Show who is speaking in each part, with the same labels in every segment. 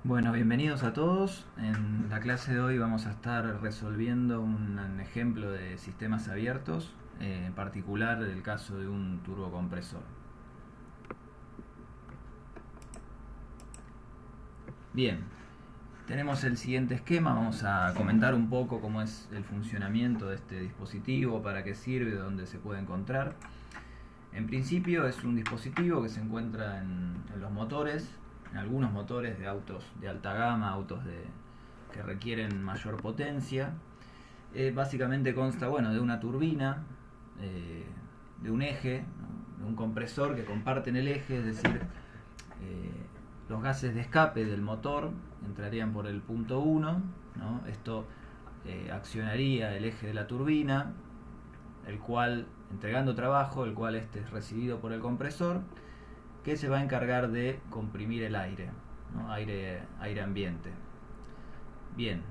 Speaker 1: Bueno, bienvenidos a todos. En la clase de hoy vamos a estar resolviendo un ejemplo de sistemas abiertos, en particular el caso de un turbocompresor. Bien, tenemos el siguiente esquema. Vamos a comentar un poco cómo es el funcionamiento de este dispositivo, para qué sirve, dónde se puede encontrar. En principio es un dispositivo que se encuentra en los motores, en algunos motores de autos de alta gama, que requieren mayor potencia. Básicamente consta, bueno, de una turbina, de un eje, ¿no?, de un compresor que comparten el eje, es decir, los gases de escape del motor entrarían por el punto 1, ¿no? Esto accionaría el eje de la turbina, el cual, entregando trabajo, el cual este es recibido por el compresor, que se va a encargar de comprimir el aire, ¿no? aire ambiente. Bien,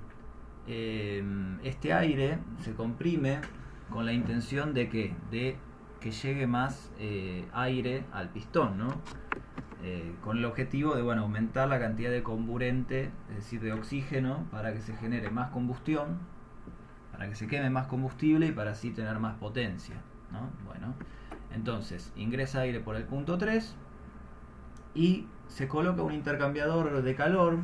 Speaker 1: este aire se comprime con la intención de que llegue más aire al pistón, ¿no? Con el objetivo de, bueno, aumentar la cantidad de comburente, es decir, de oxígeno, para que se genere más combustión, para que se queme más combustible y para así tener más potencia, ¿no? Bueno, entonces ingresa aire por el punto 3 y se coloca un intercambiador de calor,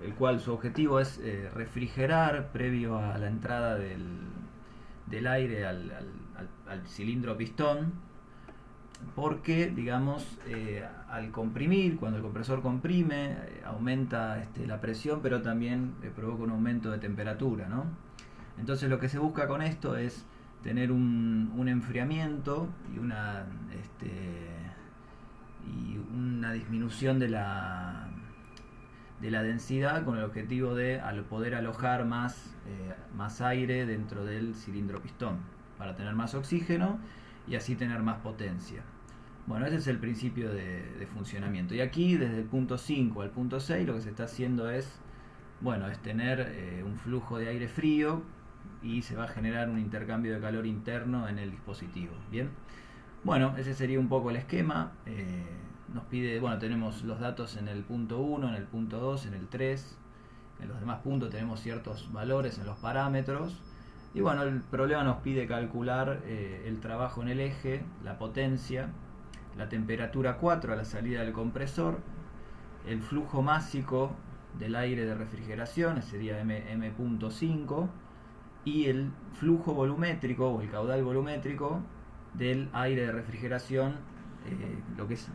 Speaker 1: el cual su objetivo es refrigerar previo a la entrada del aire al cilindro pistón, porque, digamos, al comprimir, cuando el compresor comprime, aumenta la presión, pero también provoca un aumento de temperatura, ¿no? Entonces lo que se busca con esto es tener un enfriamiento y una disminución de la densidad, con el objetivo de poder alojar más aire dentro del cilindro pistón, para tener más oxígeno y así tener más potencia. Bueno, ese es el principio de funcionamiento. Y aquí, desde el punto 5 al punto 6, lo que se está haciendo es, bueno, es tener un flujo de aire frío, y se va a generar un intercambio de calor interno en el dispositivo. Bien, bueno, ese sería un poco el esquema. Nos pide, bueno, tenemos los datos en el punto 1, en el punto 2, en el 3. En los demás puntos tenemos ciertos valores en los parámetros. Y bueno, el problema nos pide calcular el trabajo en el eje, la potencia, la temperatura 4 a la salida del compresor, el flujo másico del aire de refrigeración, ese sería M.5, y el flujo volumétrico o el caudal volumétrico del aire de refrigeración,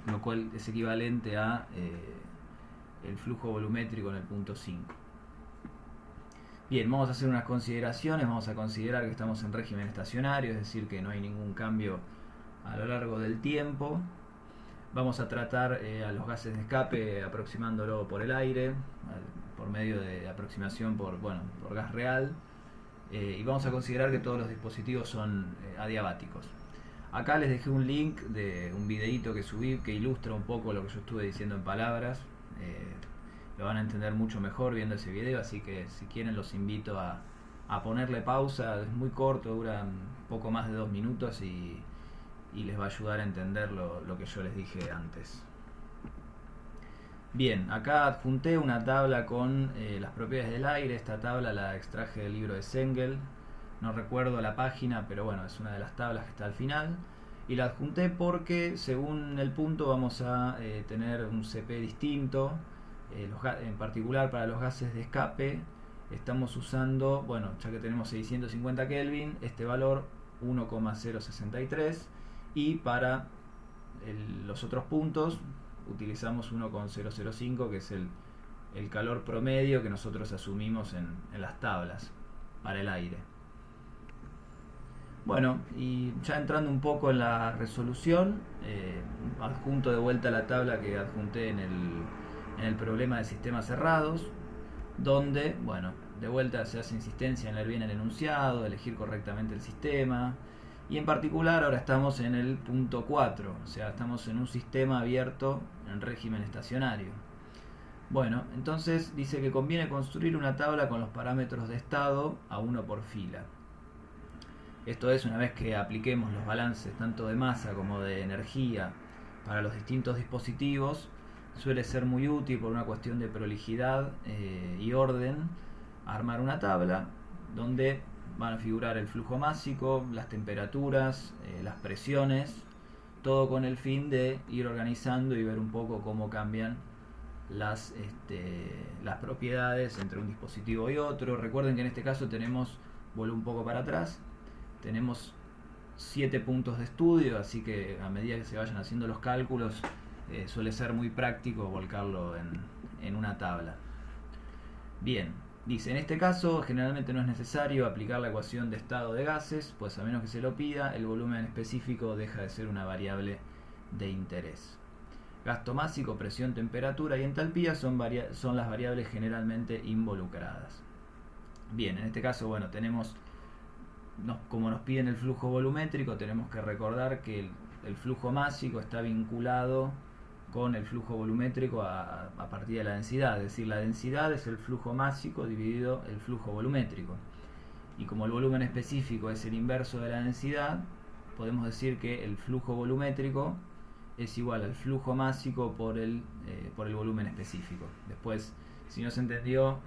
Speaker 1: lo cual es equivalente a el flujo volumétrico en el punto 5. Bien, vamos a hacer unas consideraciones. Vamos a considerar que estamos en régimen estacionario, es decir, que no hay ningún cambio a lo largo del tiempo. Vamos a tratar a los gases de escape aproximándolo por el aire, por medio de aproximación por gas real. Y vamos a considerar que todos los dispositivos son adiabáticos. Acá les dejé un link de un videito que subí que ilustra un poco lo que yo estuve diciendo en palabras. Lo van a entender mucho mejor viendo ese video, así que si quieren los invito a ponerle pausa. Es muy corto, dura un poco más de 2 minutos y les va a ayudar a entender lo que yo les dije antes. Bien, acá adjunté una tabla con las propiedades del aire. Esta tabla la extraje del libro de Sengel, no recuerdo la página, pero bueno, es una de las tablas que está al final. Y la adjunté porque según el punto vamos a tener un CP distinto. En particular para los gases de escape estamos usando, bueno, ya que tenemos 650 Kelvin, este valor 1,063, y para los otros puntos utilizamos 1,005, que es el calor promedio que nosotros asumimos en las tablas para el aire. Bueno, y ya entrando un poco en la resolución, adjunto de vuelta la tabla que adjunté en el problema de sistemas cerrados, donde, bueno, de vuelta se hace insistencia en leer bien el enunciado, elegir correctamente el sistema. Y en particular ahora estamos en el punto 4, o sea, estamos en un sistema abierto en régimen estacionario. Bueno, entonces dice que conviene construir una tabla con los parámetros de estado a uno por fila. Esto es, una vez que apliquemos los balances tanto de masa como de energía para los distintos dispositivos, suele ser muy útil por una cuestión de prolijidad y orden armar una tabla donde van a figurar el flujo másico, las temperaturas, las presiones, todo con el fin de ir organizando y ver un poco cómo cambian las propiedades entre un dispositivo y otro. Recuerden que en este caso tenemos, vuelvo un poco para atrás, tenemos 7 puntos de estudio, así que a medida que se vayan haciendo los cálculos suele ser muy práctico volcarlo en una tabla. Bien, dice, en este caso generalmente no es necesario aplicar la ecuación de estado de gases, pues a menos que se lo pida, el volumen específico deja de ser una variable de interés. Gasto másico, presión, temperatura y entalpía son las variables generalmente involucradas. Bien, en este caso, bueno, como nos piden el flujo volumétrico, tenemos que recordar que el flujo másico está vinculado con el flujo volumétrico a partir de la densidad, es decir, la densidad es el flujo másico dividido el flujo volumétrico. Y como el volumen específico es el inverso de la densidad, podemos decir que el flujo volumétrico es igual al flujo másico por el volumen específico. Después, si no se entendió,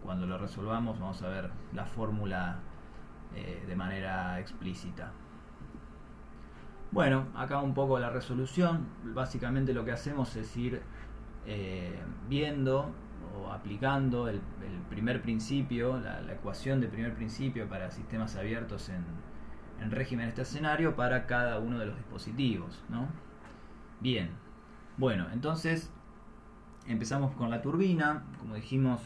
Speaker 1: cuando lo resolvamos vamos a ver la fórmula de manera explícita. Bueno, acá un poco la resolución. Básicamente lo que hacemos es ir viendo o aplicando el primer principio, la ecuación de primer principio para sistemas abiertos en régimen estacionario para cada uno de los dispositivos, ¿no? Bien, bueno, entonces empezamos con la turbina. Como dijimos,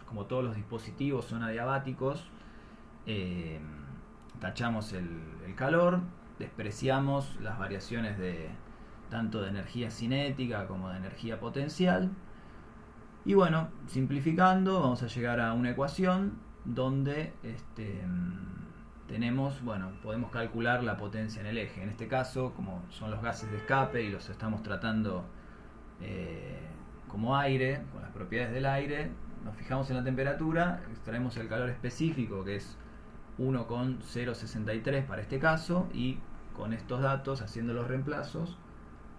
Speaker 1: como todos los dispositivos son adiabáticos, tachamos el calor, despreciamos las variaciones tanto de energía cinética como de energía potencial, y bueno, simplificando vamos a llegar a una ecuación donde podemos calcular la potencia en el eje. En este caso, como son los gases de escape y los estamos tratando como aire, con las propiedades del aire, nos fijamos en la temperatura, extraemos el calor específico, que es 1,063 para este caso, y con estos datos, haciendo los reemplazos,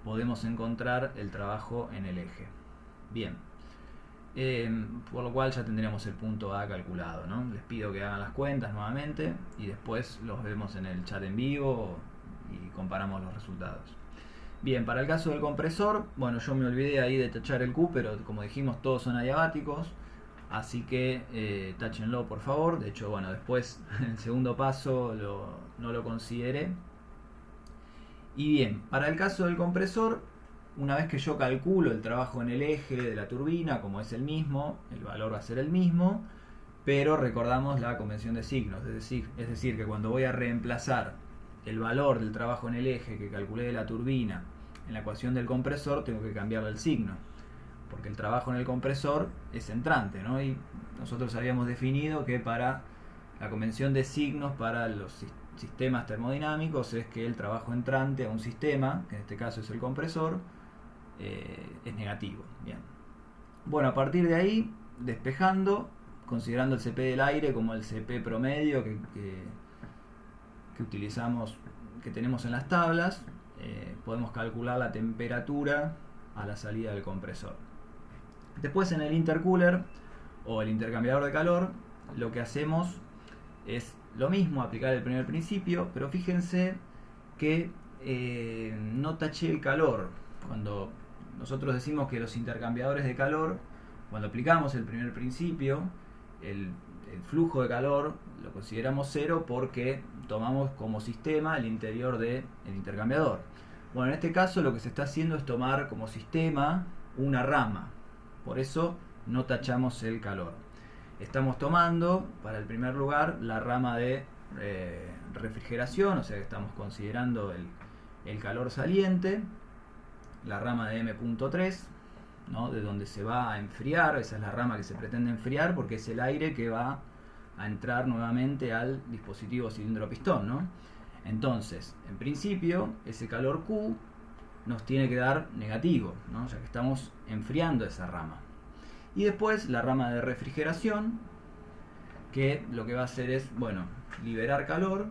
Speaker 1: podemos encontrar el trabajo en el eje. Bien, por lo cual ya tendríamos el punto A calculado, ¿no? Les pido que hagan las cuentas nuevamente y después los vemos en el chat en vivo y comparamos los resultados. Bien, para el caso del compresor, bueno, yo me olvidé ahí de tachar el Q, pero como dijimos, todos son adiabáticos, así que táchenlo por favor. De hecho, bueno, después en el segundo paso no lo consideré. Y bien, para el caso del compresor, una vez que yo calculo el trabajo en el eje de la turbina, como es el mismo, el valor va a ser el mismo, pero recordamos la convención de signos, es decir, que cuando voy a reemplazar el valor del trabajo en el eje que calculé de la turbina en la ecuación del compresor, tengo que cambiarle el signo, porque el trabajo en el compresor es entrante, ¿no? Y nosotros habíamos definido que para la convención de signos para los sistemas termodinámicos es que el trabajo entrante a un sistema, que en este caso es el compresor, es negativo. Bien. Bueno, a partir de ahí, despejando, considerando el CP del aire como el CP promedio que utilizamos, que tenemos en las tablas, podemos calcular la temperatura a la salida del compresor. Después en el intercooler o el intercambiador de calor, lo que hacemos es lo mismo, aplicar el primer principio, pero fíjense que no taché el calor. Cuando nosotros decimos que los intercambiadores de calor, cuando aplicamos el primer principio, el flujo de calor lo consideramos cero porque tomamos como sistema el interior del intercambiador. Bueno, en este caso lo que se está haciendo es tomar como sistema una rama, por eso no tachamos el calor. Estamos tomando, para el primer lugar, la rama de refrigeración, o sea que estamos considerando el calor saliente, la rama de M.3, ¿no? De donde se va a enfriar, esa es la rama que se pretende enfriar porque es el aire que va a entrar nuevamente al dispositivo cilindro-pistón, ¿no? Entonces, en principio, ese calor Q nos tiene que dar negativo, ¿no? Ya que estamos enfriando esa rama. Y después la rama de refrigeración, que lo que va a hacer es, bueno, liberar calor,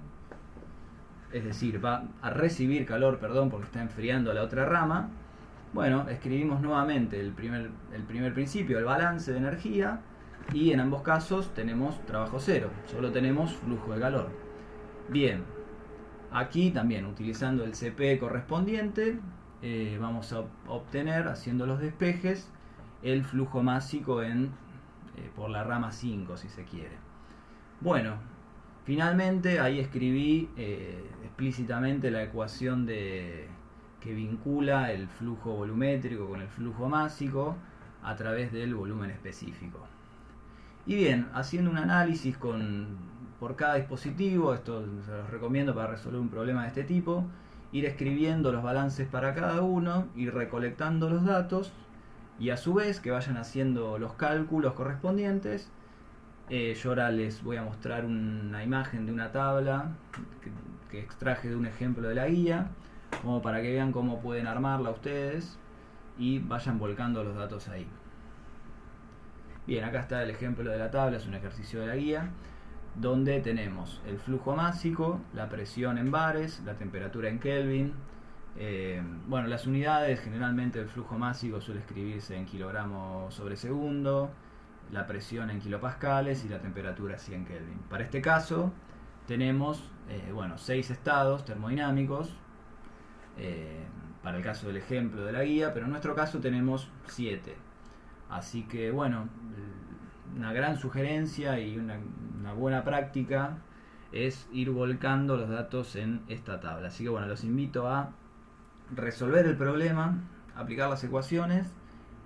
Speaker 1: es decir, va a recibir calor, perdón, porque está enfriando la otra rama, Bueno, escribimos nuevamente el primer principio, el balance de energía, y en ambos casos tenemos trabajo cero, solo tenemos flujo de calor. Bien, aquí también utilizando el CP correspondiente, vamos a obtener, haciendo los despejes, el flujo másico por la rama 5, si se quiere. Bueno, finalmente ahí escribí explícitamente la ecuación que vincula el flujo volumétrico con el flujo másico a través del volumen específico. Y bien, haciendo un análisis por cada dispositivo, esto se los recomiendo para resolver un problema de este tipo, ir escribiendo los balances para cada uno, ir recolectando los datos y a su vez que vayan haciendo los cálculos correspondientes. Yo ahora les voy a mostrar una imagen de una tabla que extraje de un ejemplo de la guía, como para que vean cómo pueden armarla ustedes y vayan volcando los datos ahí. Bien, acá está el ejemplo de la tabla, es un ejercicio de la guía, donde tenemos el flujo másico, la presión en bares, la temperatura en Kelvin. Bueno, las unidades, generalmente el flujo másico suele escribirse en kilogramos sobre segundo, la presión en kilopascales y la temperatura 100 Kelvin. Para este caso tenemos 6 estados termodinámicos, para el caso del ejemplo de la guía, pero en nuestro caso tenemos 7. Así que bueno, una gran sugerencia y una buena práctica es ir volcando los datos en esta tabla. Así que bueno, los invito a resolver el problema, aplicar las ecuaciones,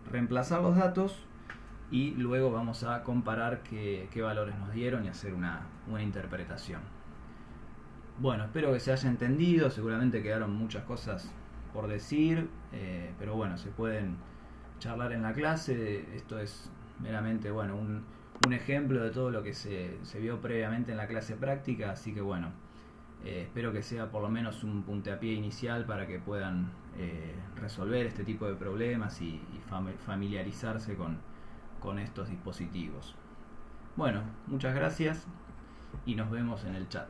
Speaker 1: reemplazar los datos y luego vamos a comparar qué valores nos dieron y hacer una interpretación. Bueno, espero que se haya entendido, seguramente quedaron muchas cosas por decir, pero bueno, se pueden charlar en la clase. Esto es meramente un ejemplo de todo lo que se vio previamente en la clase práctica, así que bueno, espero que sea por lo menos un puntapié inicial para que puedan resolver este tipo de problemas y familiarizarse con estos dispositivos. Bueno, muchas gracias y nos vemos en el chat.